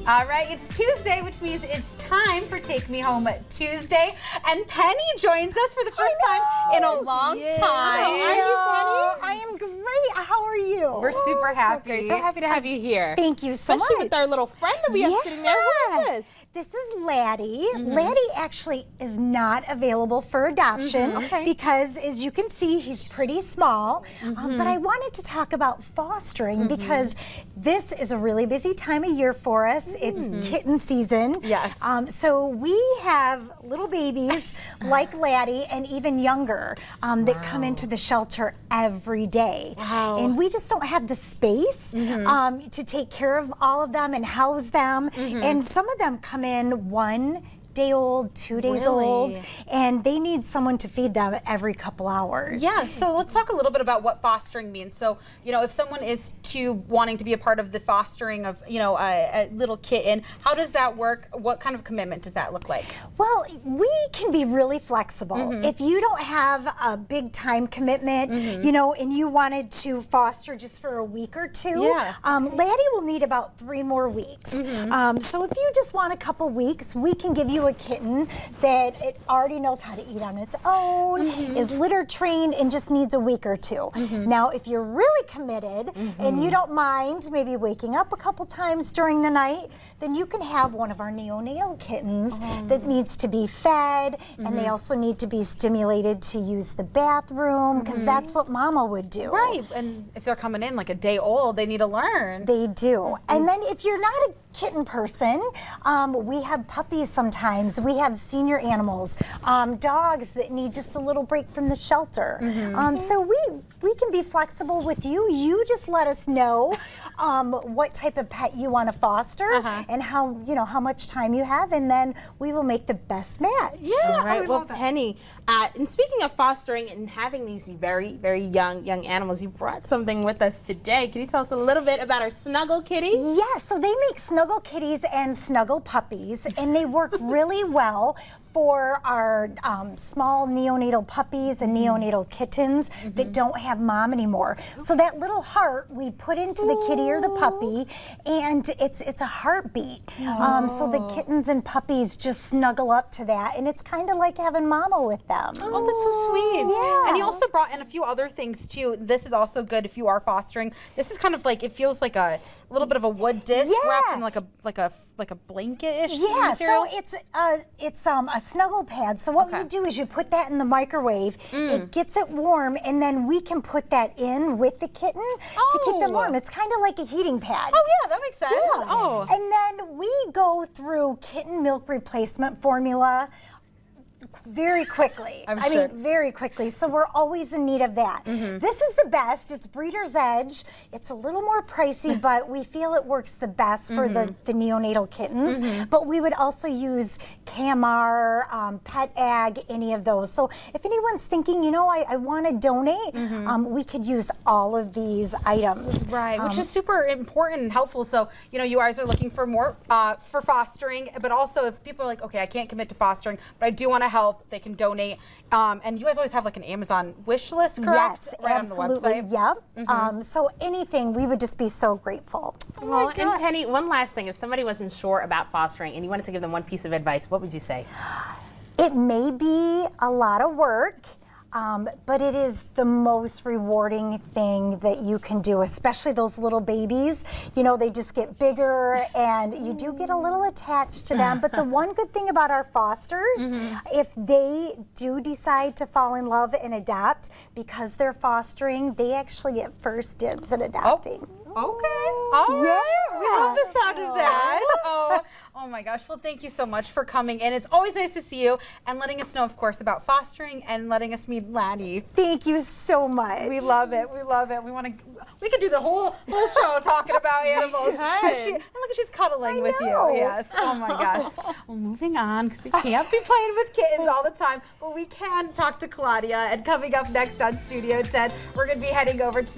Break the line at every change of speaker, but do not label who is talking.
All right, it's Tuesday, which means it's time for Take Me Home Tuesday. And Penny joins us for the first time in a long time.
Are you, Penny? I am great. How are you?
We're super happy.
So happy to have you here.
Thank you so
Especially
much.
with our little friend that we have sitting there. Who is this?
This is Laddie. Laddie actually is not available for adoption because, as you can see, he's pretty small. But I wanted to talk about fostering because this is a really busy time of year for us. It's kitten season.
Yes.
So we have little babies like Laddie and even younger that come into the shelter every day.
Wow.
And we just don't have the space to take care of all of them and house them. And some of them come in 1 day old, 2 days old, and they need someone to feed them every couple hours.
Yeah, so let's talk a little bit about what fostering means. So, you know, if someone is wanting to be a part of the fostering of, you know, a little kitten, how does that work? What kind of commitment does that look like? Well,
we can be really flexible. If you don't have a big time commitment, you know, and you wanted to foster just for a week or two, Laddie will need about 3 more weeks. So if you just want a couple weeks, we can give you a kitten that it already knows how to eat on its own, is litter trained, and just needs a week or two. Now, if you're really committed and you don't mind maybe waking up a couple times during the night, then you can have one of our neonatal kittens that needs to be fed, and they also need to be stimulated to use the bathroom, because that's what mama would do.
Right, and if they're coming in like a day old, they need to learn.
They do. And then if you're not a kitten person, we have puppies sometimes. We have senior animals, dogs that need just a little break from the shelter. So we can be flexible with you. You just let us know what type of pet you want to foster and how much time you have, and then we will make the best match.
Yeah.
All right. Well, Penny, and speaking of fostering and having these very, very young animals, you brought something with us today. Can you tell us a little bit about our Snuggle Kitty?
Yeah, so they make Snuggle Kitties and Snuggle Puppies, and they work really well for our small neonatal puppies and neonatal kittens that don't have mom anymore. So that little heart we put into the kitty or the puppy, and it's a heartbeat. So the kittens and puppies just snuggle up to that, and it's kind of like having mama with them.
Oh, that's so sweet.
Yeah.
And you also brought in a few other things too. This is also good if you are fostering. This is kind of like, it feels like a little bit of a wood disc wrapped in like a blanket-ish material.
So it's a snuggle pad. So what you do is you put that in the microwave, it gets it warm, and then we can put that in with the kitten to keep them warm. It's kind of like a heating pad.
Oh yeah, that makes sense.
Yeah.
Oh.
And then we go through kitten milk replacement formula very quickly. I mean, very quickly. So we're always in need of that. This is the best. It's Breeder's Edge. It's a little more pricey, but we feel it works the best for the neonatal kittens. But we would also use KMR, Pet Ag, any of those. So if anyone's thinking, you know, I want to donate, we could use all of these items.
Right, which is super important and helpful. So, you know, you guys are looking for more for fostering, but also if people are like, okay, I can't commit to fostering, but I do want to help, they can donate. And you guys always have like an Amazon wish list, correct?
Yes,
right
absolutely.
On the website.
Yep. So anything, we would just be so grateful.
Well, and Penny, one last thing. If somebody wasn't sure about fostering and you wanted to give them one piece of advice, what would you say?
It may be a lot of work, but it is the most rewarding thing that you can do, especially those little babies. You know, they just get bigger and you do get a little attached to them. But the one good thing about our fosters, if they do decide to fall in love and adopt, because they're fostering, they actually get first dibs at adopting.
Okay. All right. We love the sound of that. Oh my gosh. Well, thank you so much for coming in. It's always nice to see you and letting us know, of course, about fostering and letting us meet Laddie.
Thank you so much.
We love it. We love it. We could do the whole show talking about animals. And look, she's cuddling with you. Yes. Oh my gosh. Well, moving on, because we can't be playing with kittens all the time, but we can talk to Claudia. And coming up next on Studio 10, we're going to be heading over to